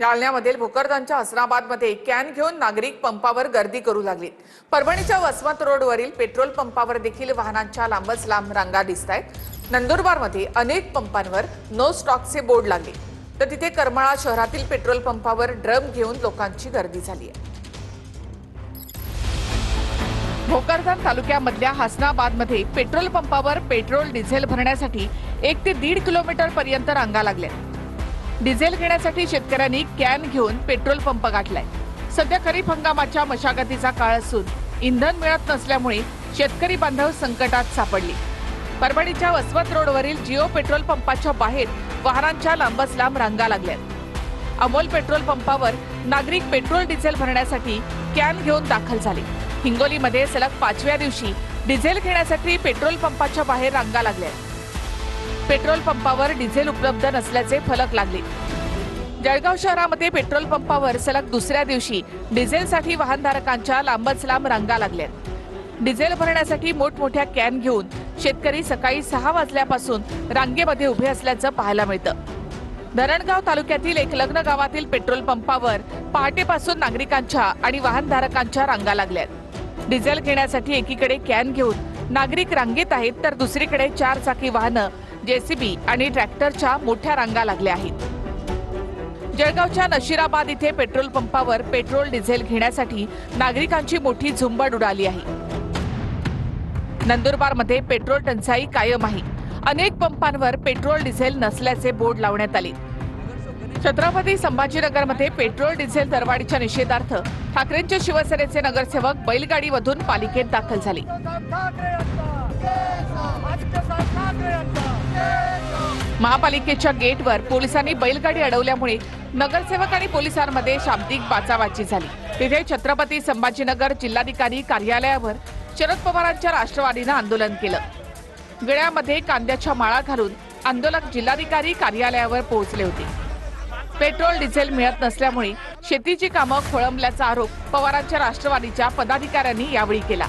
जालन्यामधील भोकरदनच्या हसनाबादमध्ये can घेऊन नागरिक पंपावर गर्दी करू लागलीत। परभणीच्या वसमत रोडवरील पेट्रोल पंपावर देखील वाहनांच्या लांबच लांब रांगा दिसतायत। नंदुरबारमध्ये अनेक पंपांवर नो स्टॉकचे बोर्ड लागले, तर तिथे करमाळा शहरातील पेट्रोल पंपावर ड्रम घेऊन लोकांची गर्दी झाली आहे। भोकरदन तालुक्यामधल्या हसनाबादमध्ये पेट्रोल पंपावर पेट्रोल डिझेल भरण्यासाठी 1 ते 1.5 किलोमीटर पर्यंत रांगा लागल्या। डिझेल घेण्यासाठी शेतकऱ्यांनी कॅन घेऊन पेट्रोल पंप गाठलाय। सध्या खरीप हंगामाच्या मशागतीचा काळ असून इंधन मिळत नसल्यामुळे शेतकरी बांधव संकटात सापडले। परभणीच्या वसमत रोडवरील जिओ पेट्रोल पंपाच्या बाहेर वाहनांच्या लांबच लांब रांगा लागल्यात। अमोल पेट्रोल पंपावर नागरिक पेट्रोल डिझेल भरण्यासाठी कॅन घेऊन दाखल झाले। हिंगोलीमध्ये सलग 5व्या दिवशी डिझेल घेण्यासाठी पेट्रोल पंपाच्या बाहेर रांगा लागल्यात। पेट्रोल पंपावर डिझेल उपलब्ध नसल्याचे फलक लागले। जळगाव शहरामध्ये पेट्रोल पंपावर सलग दुसऱ्या दिवशी डिझेलसाठी वाहनधारकांच्या लांबच लांब रांगा लागल्यात। डिझेल भरण्यासाठी मोठमोठ्या कॅन घेऊन शेतकरी सकाळी 6 वाजल्यापासून रांगेमध्ये उभे असल्याचं पाहायला मिळतं। धरणगाव तालुक्यातील एक लग्न गावातील पेट्रोल पंपावर पहाटेपासून नागरिकांच्या आणि वाहनधारकांच्या रांगा लागल्यात। डिझेल घेण्यासाठी एकीकडे कॅन घेऊन नागरिक रांगेत आहेत, तर दुसरीकडे 4 चाकी वाहनं, जेसीबी आणि ट्रॅक्टरच्या मोठ्या रांगा लागल्या आहेत। जळगावच्या नशिराबाद इथे पेट्रोल पंपावर पेट्रोल डिझेल घेण्यासाठी नागरिकांची मोठी झुंबड उडाली आहे। नंदुरबारमध्ये पेट्रोल टंचाई कायम आहे। अनेक पंपांवर पेट्रोल डिझेल नसल्याचे बोर्ड लावण्यात आले। छत्रपती संभाजीनगरमध्ये पेट्रोल डिझेल दरवाढीच्या निषेधार्थ ठाकरेंचे शिवसेनेचे नगरसेवक बैलगाडीमधून पालिकेत दाखल झाले। महापालिकेच्या गेटवर पोलिसांनी बैलगाडी अडवल्यामुळे नगरसेवक आणि पोलिसांमध्ये शाब्दिक बाचाबाची झाली। तिथे छत्रपती संभाजीनगर जिल्हाधिकारी कार्यालयावर शरद पवारांच्या राष्ट्रवादीनं आंदोलन केलं। गळ्यामध्ये कांद्याच्या माळा घालून आंदोलक जिल्हाधिकारी कार्यालयावर पोहोचले होते। पेट्रोल डिझेल मिळत नसल्यामुळे शेतीची कामं खोळंबल्याचा आरोप पवारांच्या राष्ट्रवादीच्या पदाधिकाऱ्यांनी यावेळी केला।